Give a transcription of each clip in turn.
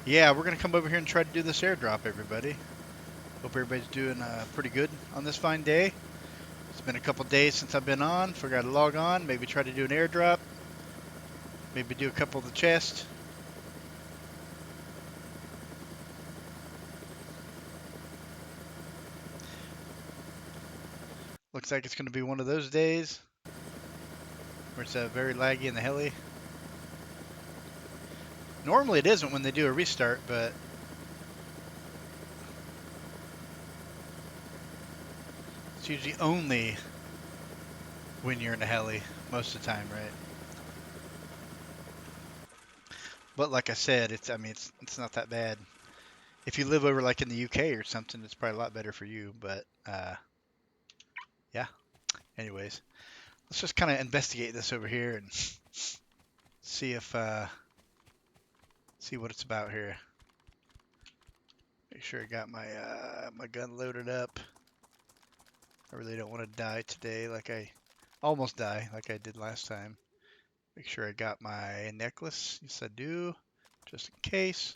Yeah, we're gonna come over here and try to do this airdrop, everybody. Hope everybody's doing pretty good on this fine day. It's been a couple days since I've been on. Forgot to log on. Maybe try to do an airdrop. Maybe do a couple of the chests. Looks like it's gonna be one of those days where it's very laggy in the heli. Normally it isn't when they do a restart, but it's usually only when you're in a heli most of the time, right? But like I said, it's it's not that bad. If you live over like in the UK or something, it's probably a lot better for you. But yeah. Anyways, let's just kind of investigate this over here and see if see what it's about here. Make sure I got my my gun loaded up. I really don't want to die today, like I almost die like I did last time. Make sure I got my necklace. Yes, I do, just in case.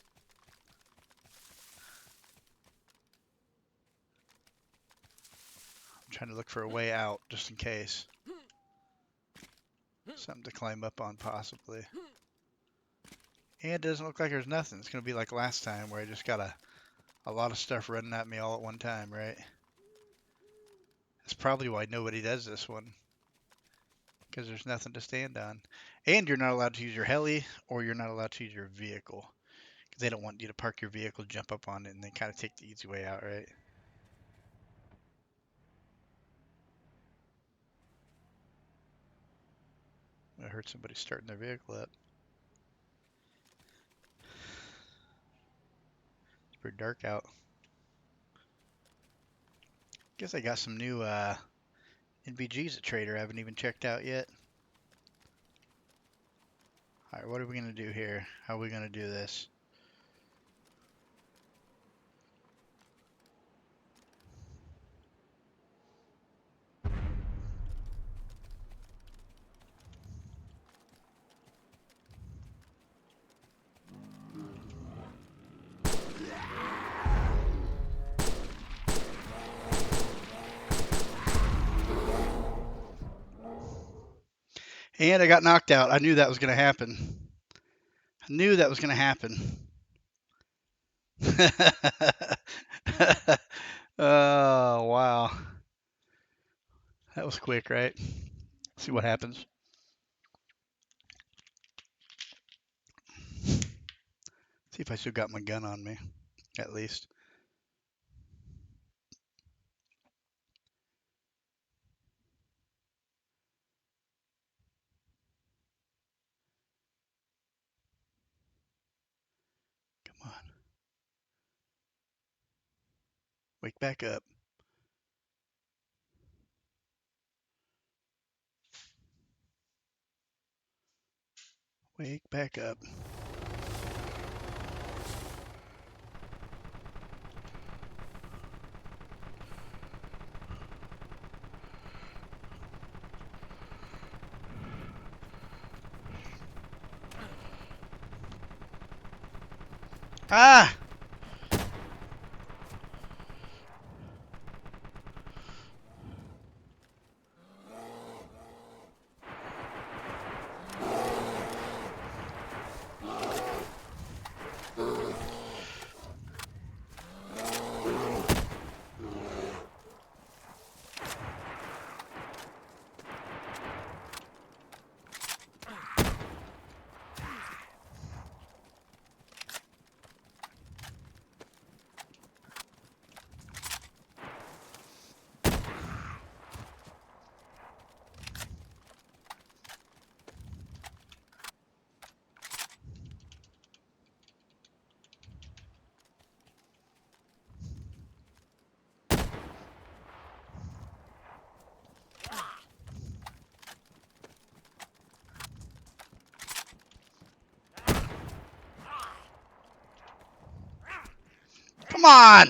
I'm trying to look for a way out, just in case. Something to climb up on, possibly. And it doesn't look like there's nothing. It's going to be like last time, where I just got a lot of stuff running at me all at one time, right? That's probably why nobody does this one. Because there's nothing to stand on. And you're not allowed to use your heli, or you're not allowed to use your vehicle. Because they don't want you to park your vehicle, jump up on it, and then kind of take the easy way out, right? I heard somebody starting their vehicle up. It's pretty dark out. Guess I got some new NVGs at Trader I haven't even checked out yet. Alright, what are we going to do here? How are we going to do this? And I got knocked out. I knew that was going to happen. I knew that was going to happen. Oh, wow. That was quick, right? See what happens. See if I still got my gun on me, at least. Come on. Wake back up. Wake back up. Ah! Come on!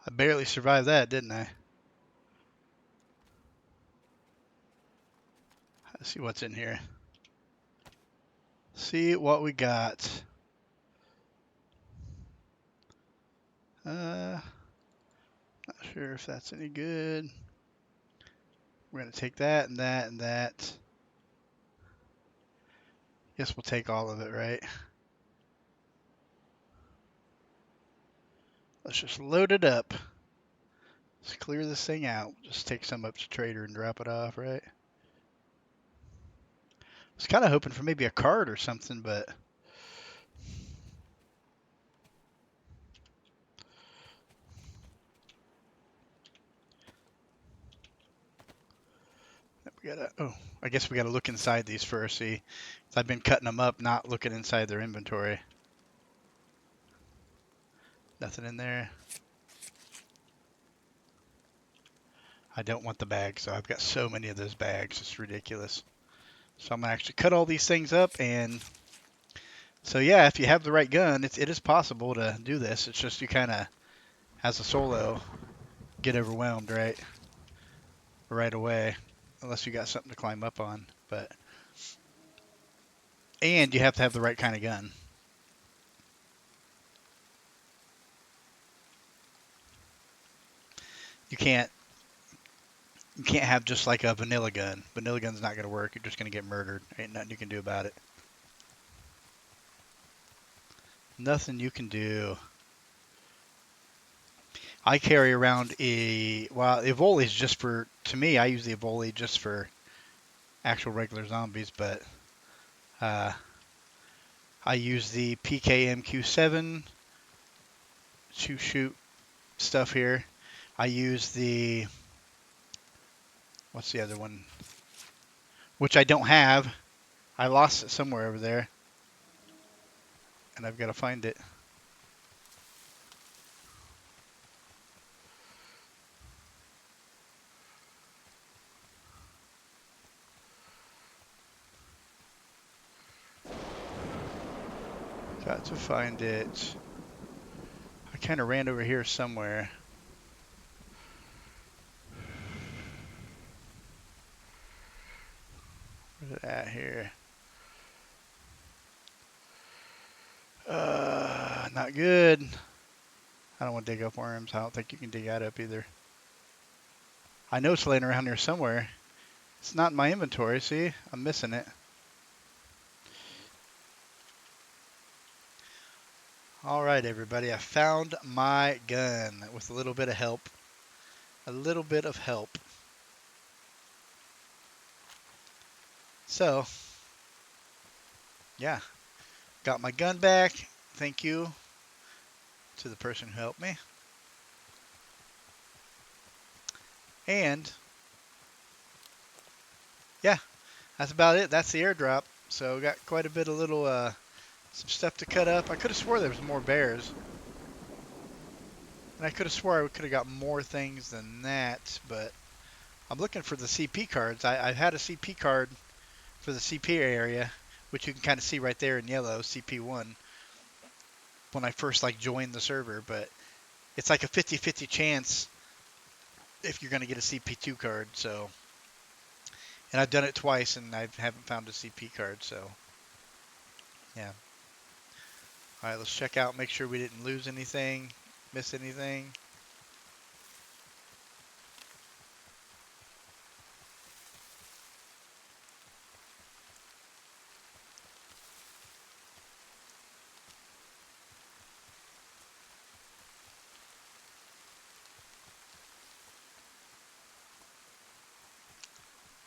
I barely survived that, didn't I? Let's see what's in here. See what we got. Not sure if that's any good. We're gonna take that and that and that. Guess we'll take all of it, right? Let's just load it up. Let's clear this thing out. Just take some up to trader and drop it off, right? I was kind of hoping for maybe a card or something, but we gotta. Oh, I guess we gotta look inside these first. See, I've been cutting them up, not looking inside their inventory. Nothing in there. I don't want the bags, so I've got so many of those bags. It's ridiculous. So I'm gonna actually cut all these things up, and so yeah, if you have the right gun, it is possible to do this. It's just you kind of, as a solo, get overwhelmed right away, unless you got something to climb up on. But and you have to have the right kind of gun. You can't have just like a vanilla gun. Vanilla gun's not gonna work. You're just gonna get murdered. Ain't nothing you can do about it. Nothing you can do. I carry around the Evoli is just for, to me, I use the Evoli just for actual regular zombies, but I use the pkmq7 to shoot stuff here. I use the, what's the other one? Which I don't have. I lost it somewhere over there, and I've got to find it. Got to find it. I kind of ran over here somewhere. Where's it at here? Not good. I don't want to dig up worms. I don't think you can dig that up either. I know it's laying around here somewhere. It's not in my inventory, see? I'm missing it. Alright, everybody. I found my gun with a little bit of help. A little bit of help. So, yeah. Got my gun back. Thank you to the person who helped me. And, yeah, that's about it. That's the airdrop. So, got quite a bit of little, some stuff to cut up. I could have swore there was more bears. And I could have swore I could have got more things than that, but I'm looking for the CP cards. I've had a CP card for the CP area, which you can kind of see right there in yellow, CP1, when I first joined the server, but it's like a 50-50 chance if you're going to get a CP2 card, so, and I've done it twice and I haven't found a CP card, so, yeah. Alright, let's check out, make sure we didn't lose anything, miss anything.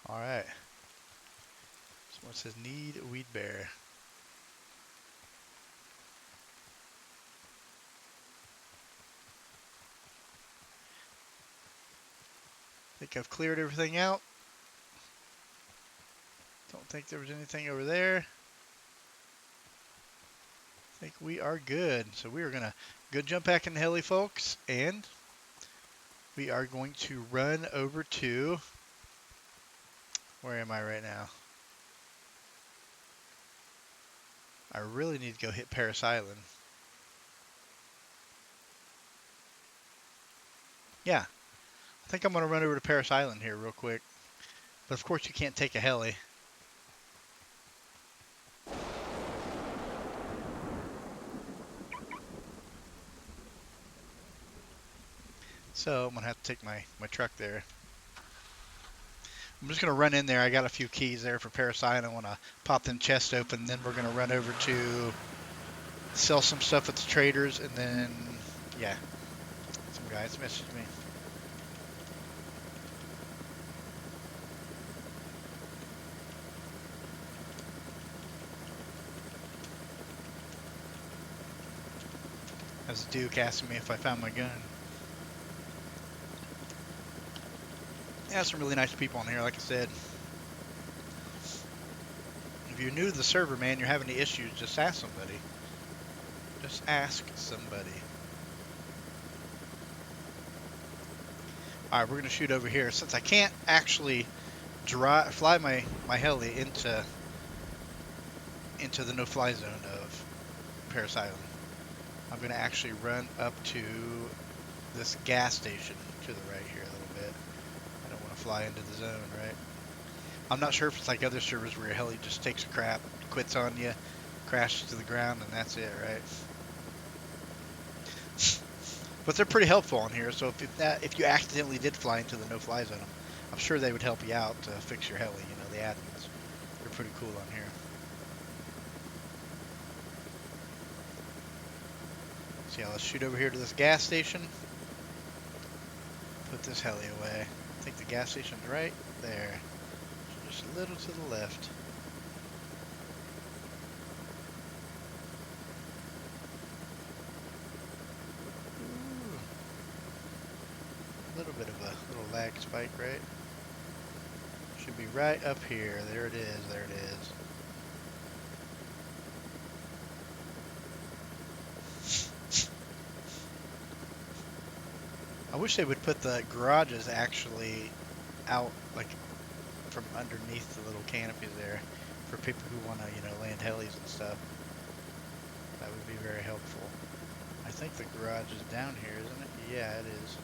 Alright. Someone says need a weed bear. I think I've cleared everything out. Don't think there was anything over there. I think we are good. So we are going to go jump back in the heli, folks, and we are going to run over to, where am I right now? I really need to go hit Paris Island. Yeah, I think I'm going to run over to Paris Island here real quick. But of course you can't take a heli. So I'm going to have to take my truck there. I'm just going to run in there. I got a few keys there for Paris Island. I want to pop them chests open. Then we're going to run over to sell some stuff at the traders. And then, yeah, some guys messaged me. As a Duke asking me if I found my gun. Yeah, some really nice people on here, like I said. If you're new to the server, man, you're having any issues, just ask somebody. Just ask somebody. Alright, we're going to shoot over here. Since I can't actually fly my heli into the no-fly zone of Paris Island, I'm going to actually run up to this gas station to the right here a little bit. I don't want to fly into the zone, right? I'm not sure if it's like other servers where your heli just takes a crap, quits on you, crashes to the ground, and that's it, right? But they're pretty helpful on here, so if you accidentally did fly into the no-fly zone, I'm sure they would help you out to fix your heli, you know, the admins. They're pretty cool on here. So yeah, let's shoot over here to this gas station. Put this heli away. I think the gas station's right there. So just a little to the left. Ooh. A little bit of a little lag spike, right? Should be right up here. There it is. There it is. I wish they would put the garages actually out, like, from underneath the little canopies there for people who want to, you know, land helis and stuff. That would be very helpful. I think the garage is down here, isn't it? Yeah, it is.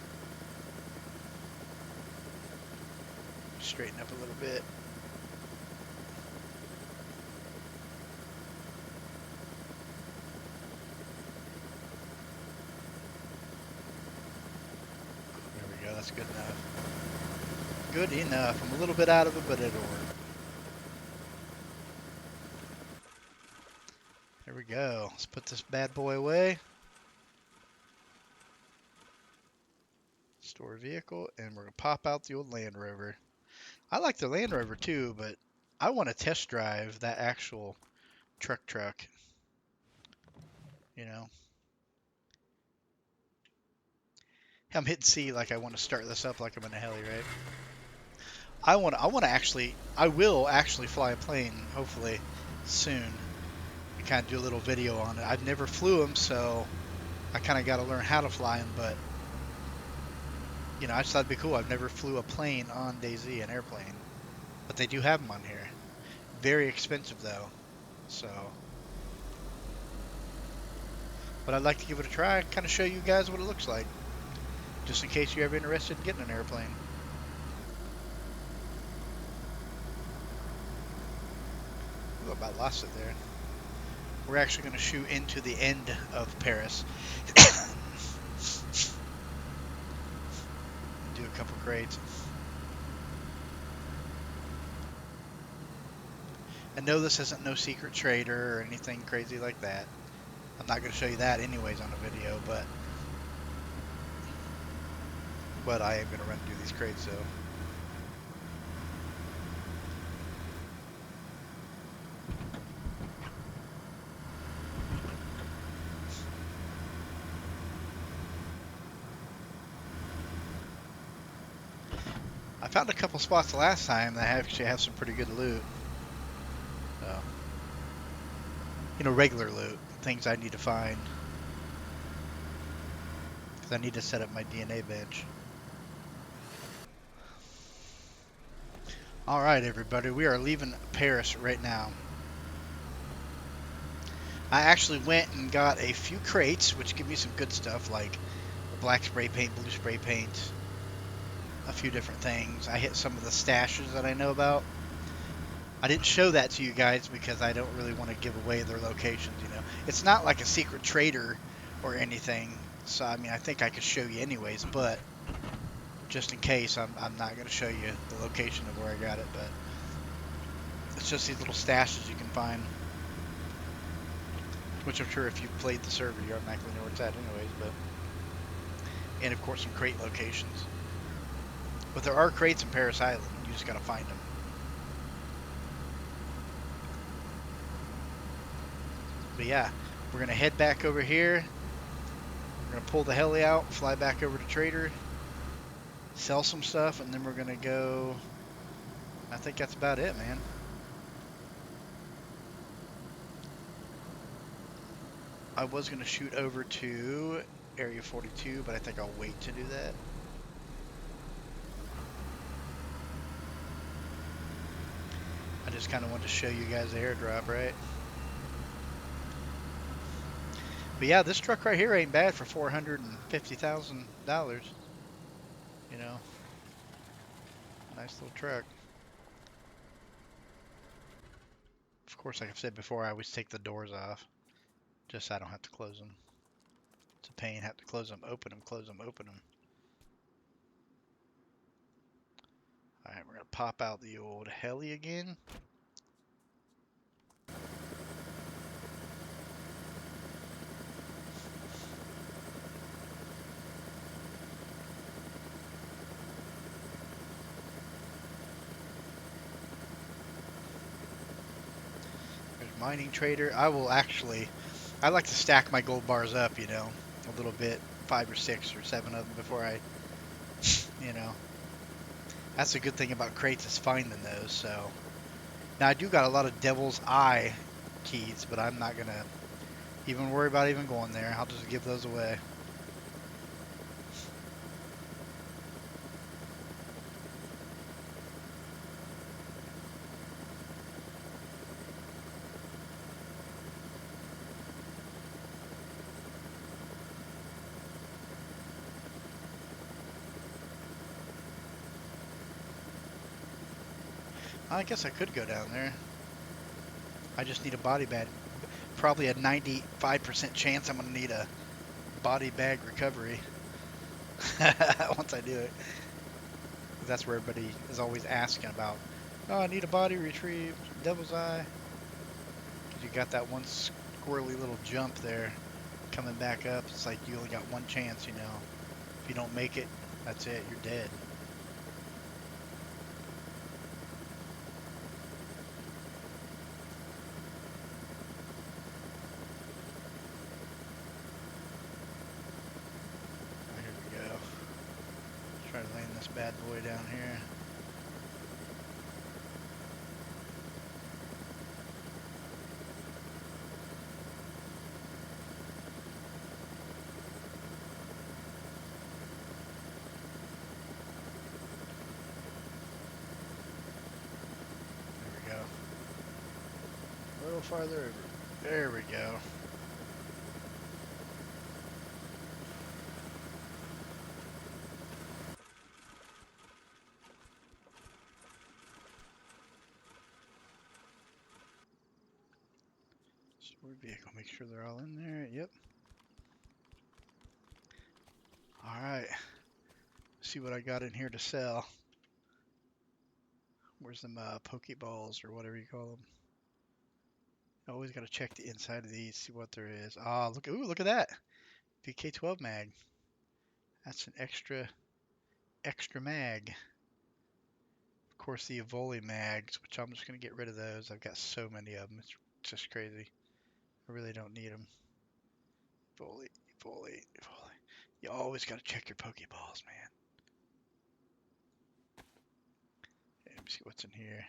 Straighten up a little bit. There we go, that's good enough. Good enough. I'm a little bit out of it, but it'll work. There we go. Let's put this bad boy away. Store vehicle, and we're going to pop out the old Land Rover. I like the Land Rover too, but I want to test drive that actual truck. You know, I'm hitting C like I want to start this up like I'm in a heli, right? I will actually fly a plane, hopefully soon, and kind of do a little video on it. I've never flew them, so I kind of got to learn how to fly them, but you know, I just thought it'd be cool. I've never flew a plane on DayZ, an airplane, but they do have them on here. Very expensive though, so. But I'd like to give it a try, kind of show you guys what it looks like, just in case you're ever interested in getting an airplane. Ooh, about lost it there. We're actually going to shoot into the end of Paris. Do a couple crates. And no, this isn't no secret trader or anything crazy like that. I'm not going to show you that anyways on a video, but I am going to run through these crates, so. I found a couple spots last time that actually have some pretty good loot. So, you know, regular loot, things I need to find. Because I need to set up my DNA bench. Alright everybody, we are leaving Paris right now. I actually went and got a few crates, which give me some good stuff like black spray paint, blue spray paint, a few different things. I hit some of the stashes that I know about. I didn't show that to you guys because I don't really want to give away their locations, you know. It's not like a secret trader or anything. So, I mean, I think I could show you anyways, but just in case, I'm not going to show you the location of where I got it, but it's just these little stashes you can find, which I'm sure if you've played the server, you automatically know where it's at anyways, but, and of course some crate locations. But there are crates in Paris Island, you just got to find them. But yeah, we're going to head back over here. We're going to pull the heli out, fly back over to Trader, sell some stuff, and then we're going to go. I think that's about it, man. I was going to shoot over to Area 42, but I think I'll wait to do that. I just kind of wanted to show you guys the airdrop, right? But yeah, this truck right here ain't bad for $450,000. You know, nice little truck. Of course, like I've said before, I always take the doors off, just so I don't have to close them. It's a pain, have to close them, open them, close them, open them. All right, we're gonna pop out the old heli again. Mining trader. I like to stack my gold bars up, you know, a little bit, 5 or 6 or 7 of them before I, you know. That's a good thing about crates is finding those. So now I do got a lot of Devil's Eye keys, but I'm not gonna even worry about even going there. I'll just give those away. I guess I could go down there. I just need a body bag. Probably a 95% chance I'm going to need a body bag recovery once I do it. That's where everybody is always asking about, oh, I need a body retrieved, Devil's Eye. Because you got that one squirrely little jump there coming back up. It's like you only got one chance, you know. If you don't make it, that's it, you're dead. Try to land this bad boy down here. There we go. A little farther over. There we go. Stored vehicle, make sure they're all in there. Yep. Alright. See what I got in here to sell. Where's them Pokeballs or whatever you call them? Always got to check the inside of these, see what there is. Ah, look! Ooh, look at that! PK12 mag. That's an extra mag. Of course, the Evoli mags, which I'm just gonna get rid of those. I've got so many of them. It's just crazy. I really don't need them. Evoli. You always got to check your Pokeballs, man. Okay, let me see what's in here.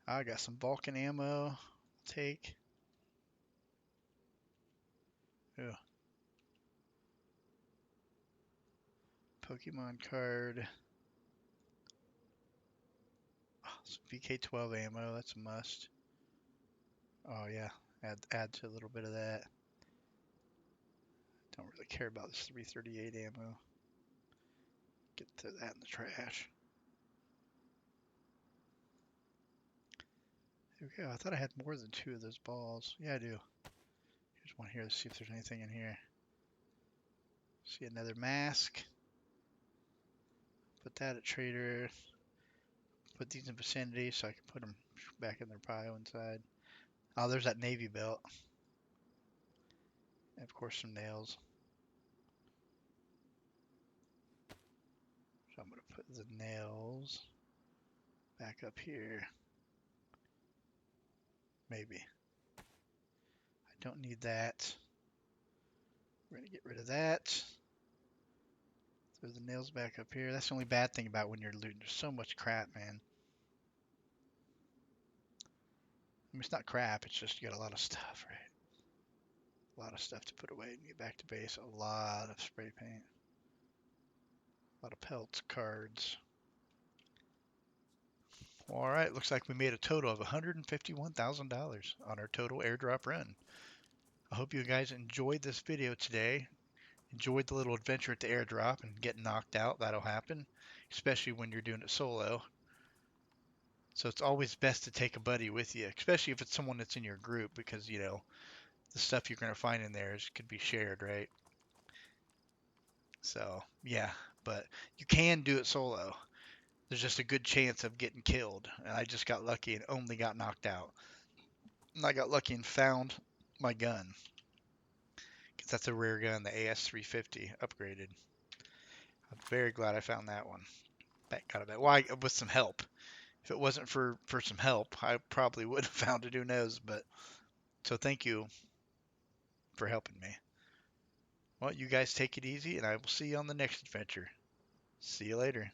I got some Vulcan ammo. I'll take. Ooh. Pokemon card. Oh, some VK12 ammo. That's a must. Oh yeah, add to a little bit of that. Don't really care about this 338 ammo. Get to that in the trash. Here we go. I thought I had more than 2 of those balls. Yeah, I do. Here's one here. Let's see if there's anything in here. See another mask. Put that at trader. Put these in vicinity so I can put them back in their pile inside. Oh, there's that navy belt. And of course some nails. So I'm going to put the nails back up here. Maybe. I don't need that. We're going to get rid of that. Throw the nails back up here. That's the only bad thing about when you're looting. There's so much crap, man. I mean, it's not crap. It's just you got a lot of stuff, right? A lot of stuff to put away and get back to base. A lot of spray paint. A lot of pelts, cards. All right, looks like we made a total of $151,000 on our total airdrop run. I hope you guys enjoyed this video today. Enjoyed the little adventure at the airdrop and getting knocked out. That'll happen, especially when you're doing it solo. So it's always best to take a buddy with you, especially if it's someone that's in your group, because, you know, the stuff you're going to find in there could be shared, right? So, yeah, but you can do it solo. There's just a good chance of getting killed. And I just got lucky and only got knocked out. And I got lucky and found my gun. Because that's a rare gun, the AS-350 upgraded. I'm very glad I found that one. Got a bet. Why? With some help. If it wasn't for some help, I probably would have found it. Who knows? But so thank you for helping me. Well, you guys take it easy, and I will see you on the next adventure. See you later.